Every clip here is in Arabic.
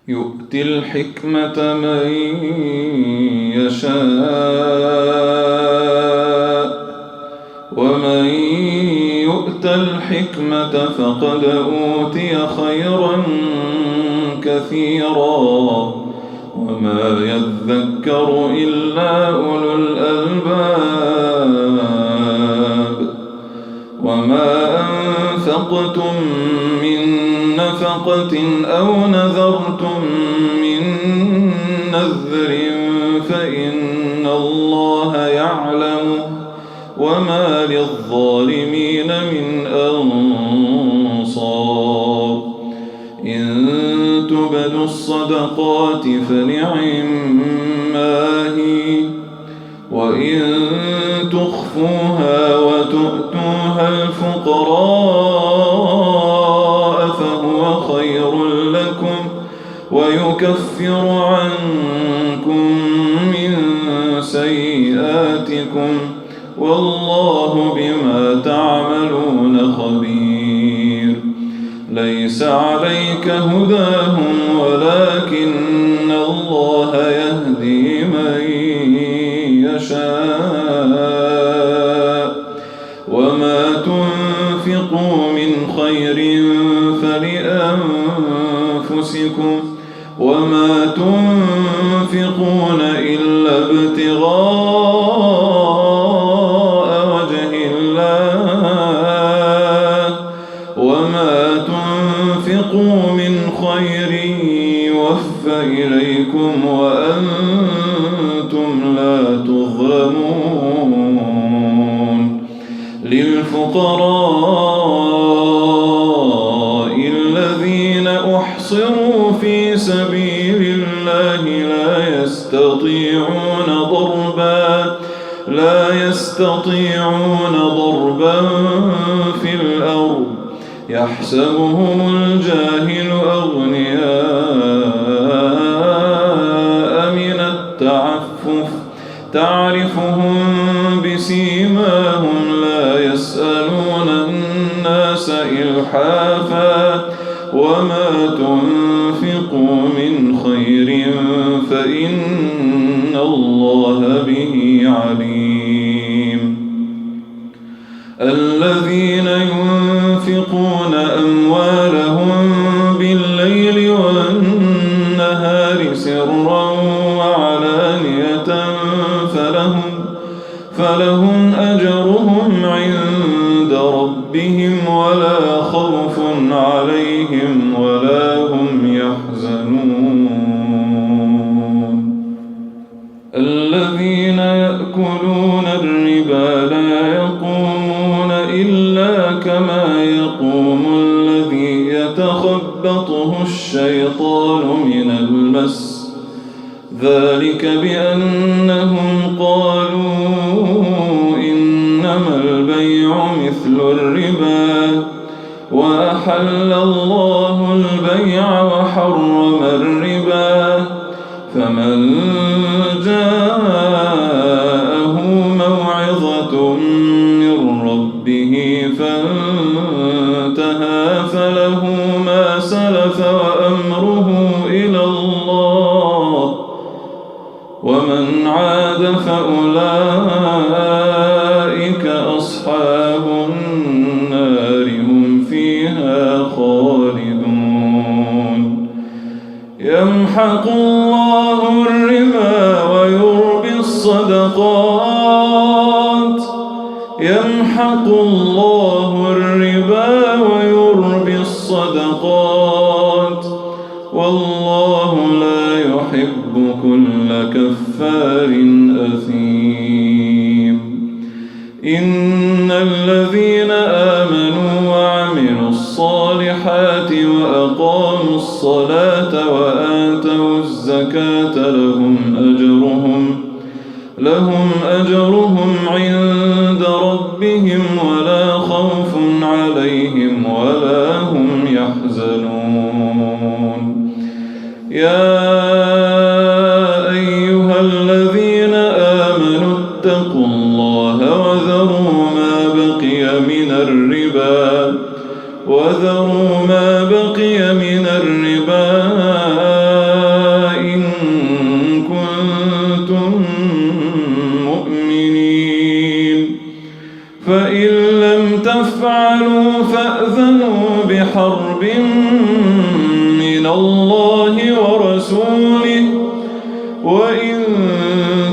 يؤتي الحكمة من يشاء ومن يؤت الحكمة فقد أوتي خيرا كثيرا وما يذكر إلا أولو الألباب وما أنفقتم من نفقة أو نذرتم من نذر فإن الله يعلمه وما للظالمين من أنصار إن تبدوا الصدقات فنعما هي وإن تخفوها وتؤتوها الفقراء فهو خير لكم ويكفر عنكم من سيئاتكم والله بما تعملون خبير ليس عليك هداهم ولكن الله يهدي من يشاء وما تنفقوا من خير فلأنفسكم وما تنفقون إلا ابتغاء وجه الله وما تنفقوا من خير يوفى إليكم وأنتم لا تظلمون للفقراء الذين أحصروا في سبيل الله لا يستطيعون ضربا في الأرض يحسبهم الجاهل أغنياء من التعفف تعرفهم بسيماهم لا يسألون الناس إلحافا وما تنفقوا من خير فإن الله به عليم الذين ينفقون أموالهم بالليل والنهار سرا وعلانية فلهم أجرهم عند ربهم ولا خوف عليهم ولا هم يحزنون الذين يأكلون الربا لا يقومون إلا كما يقوم الذي يتخبطه الشيطان من المس ذلك بأنهم قالوا إنما البيع مثل الربا وأحل الله البيع وحرم الربا فمن جاءه موعظة من ربه فانتهى فله ما سلف وأمره إلى الله ومن عاد فأولئك أصحاب النار هم فيها خالدون يمحق الله الربا ويربي الصدقات يمحق الله الربا ويربي الصدقات والله لا يحب كل كفار أثيم إن الذين آمنوا وعملوا الصالحات وأقاموا الصلاة وآتوا الزكاة لهم أجرهم عند ربهم ولا خوف عليهم ولا هم يحزنون يا أيها الذين آمنوا اتقوا الله وذروا ما بقي من الربا من الله ورسوله وإن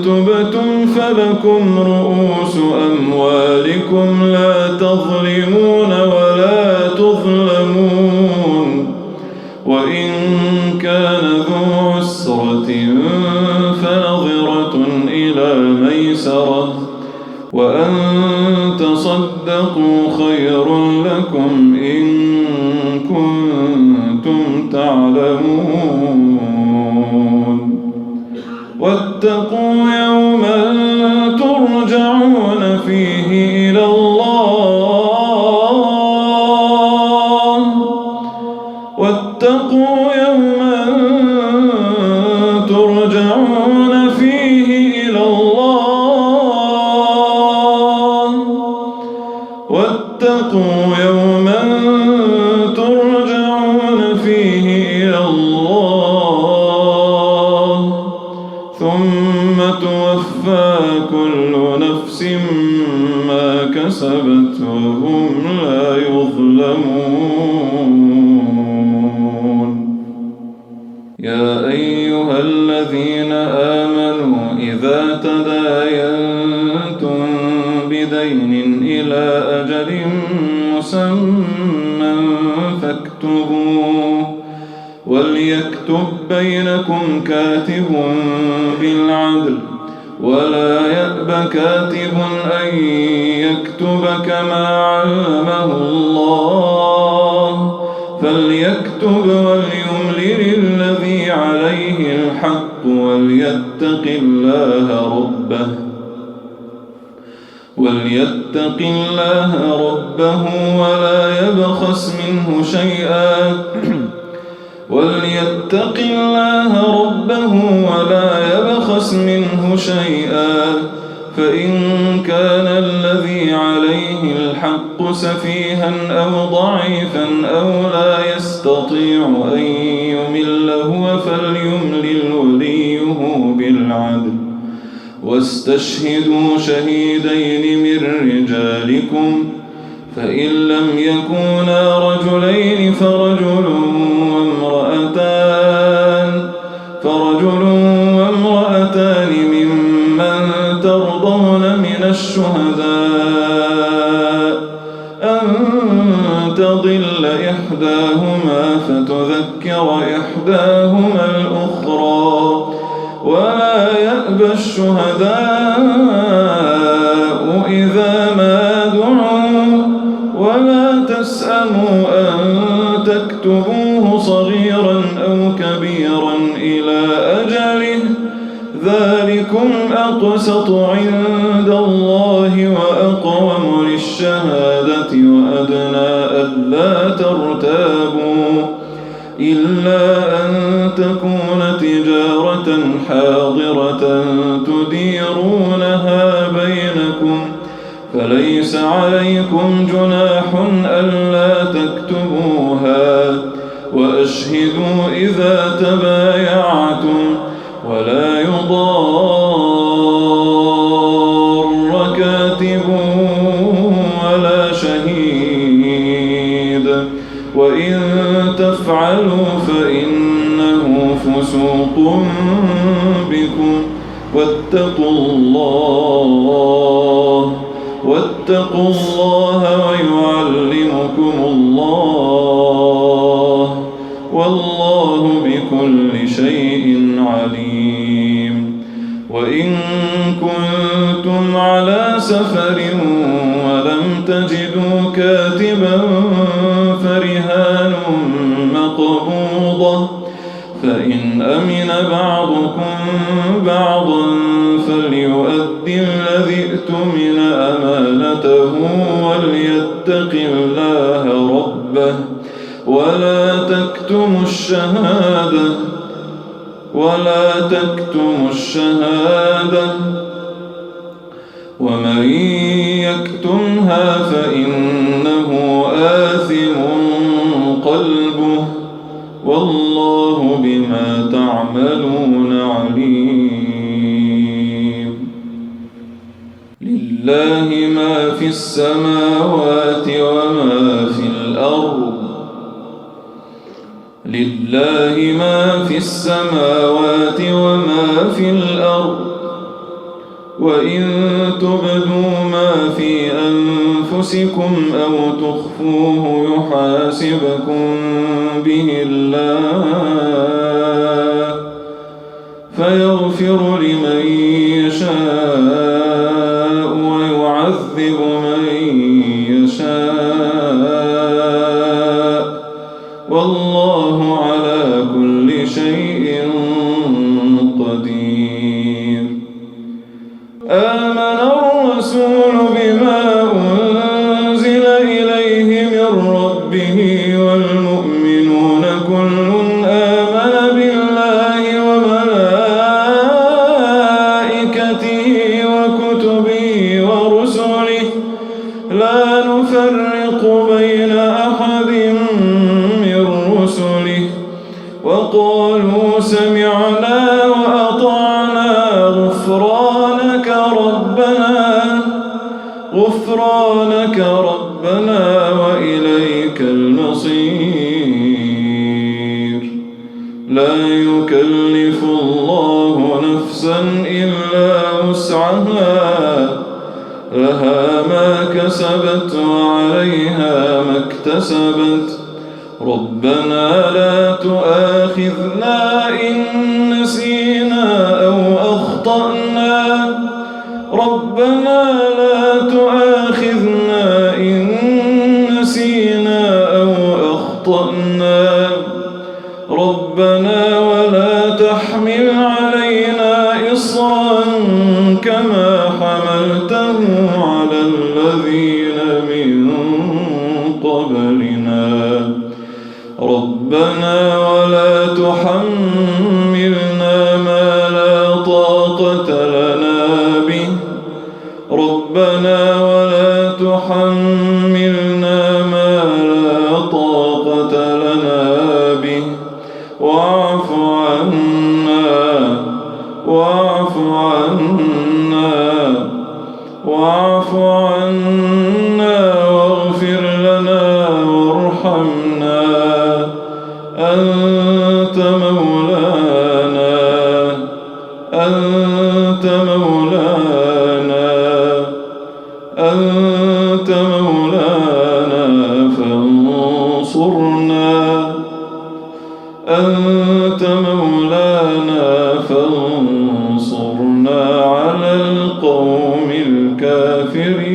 تبتم فلكم رؤوس أموالكم لا تظلمون ولا تظلمون وإن كان ذو عسرة فنظرة إلى ميسرة وأن تصدقوا خير لكم إن كنتم تعلمون واتقوا يوما ترجعون فيه إلى الله واتقوا يوما ترجعون فيه إلى الله واتقوا يوما ترجعون فيه إلى الله ثم توفى كل نفس ما كسبت وهم لا يظلمون يا أيها الذين آمنوا إذا تداينتم بدين إلى أجل مسمى فاكتبوه وليكتب بينكم كاتب بالعدل ولا يأب كاتب أن يكتب كما علمه الله فليكتب وليملل الذي عليه الحق وليتق الله ربه ولا يبخس منه شيئا فإن كان الذي عليه الحق سفيها أو ضعيفا أو لا يستطيع أن يمل هو فليملل وليه بالعدل واستشهدوا شهيدين من رجالكم فإن لم يكونا رجلين فرجل وامرأتان ممن ترضون من الشهداء أن تضل إحداهما فتذكر إحداهما الأخرى ولا يأبى الشهداء إذا ما دعوا ولا تسأموا أن تكتبوه صغيرا أو كبيرا إلى أجله ذلكم أقسط عند الله وأقوم للشهادة وأدنى ألا ترتابوا إلا أن تكون تجارة حاضرة تديرونها بينكم فليس عليكم جناح ألا تكتبوها وأشهدوا إذا تبايعتم ولا يضار كاتب ولا شهيد وإن تفعلوا فإنه فسوق بكم واتقوا الله ويعلمكم الله والله بكل شيء عليم وإن كنتم على سفر ولم تجدوا كاتبا فرهان مقبوضة فإن أمن بعضكم بعضا فليؤدي الذي اؤتمن أمانته وليتق الله ربه ولا تكتموا الشهادة ومن يكتمها فإنه آثم قلبه والله بما تعملون عليم لله ما في السماوات وما في الأرض لله ما في السماوات وما في الأرض وإن تبدوا ما في أنفسكم أو تخفوه يحاسبكم به الله فيغفر لمن يشاء ويعذب من يشاء والله على كل شيء قدير. آمن الرسول بما أنزل إليه من ربه والمؤمنون كل آمن بالله وملائكته وكتبه ورسله لا نفرق بين أحد من رسله وقالوا سمعنا وأطعنا غفرانك ربنا وإليك المصير. لا يكلف الله نفسا إلا وسعها لها ما كسبت وعليها ما اكتسبت ربنا لا تؤاخذنا إن نسينا أو أخطأنا ربنا لا تؤاخذنا إن نسينا أو أخطأنا ربنا ولا تحمل علينا إصرا كما حملته على الذين من قبلنا ربنا ولا تحملنا ما لا طاقة لنا به ربنا ولا تحملنا ما لا طاقة لنا به واعف عنا واغفر لنا وارحمنا أنت مولانا فانصرنا على القوم الكافرين.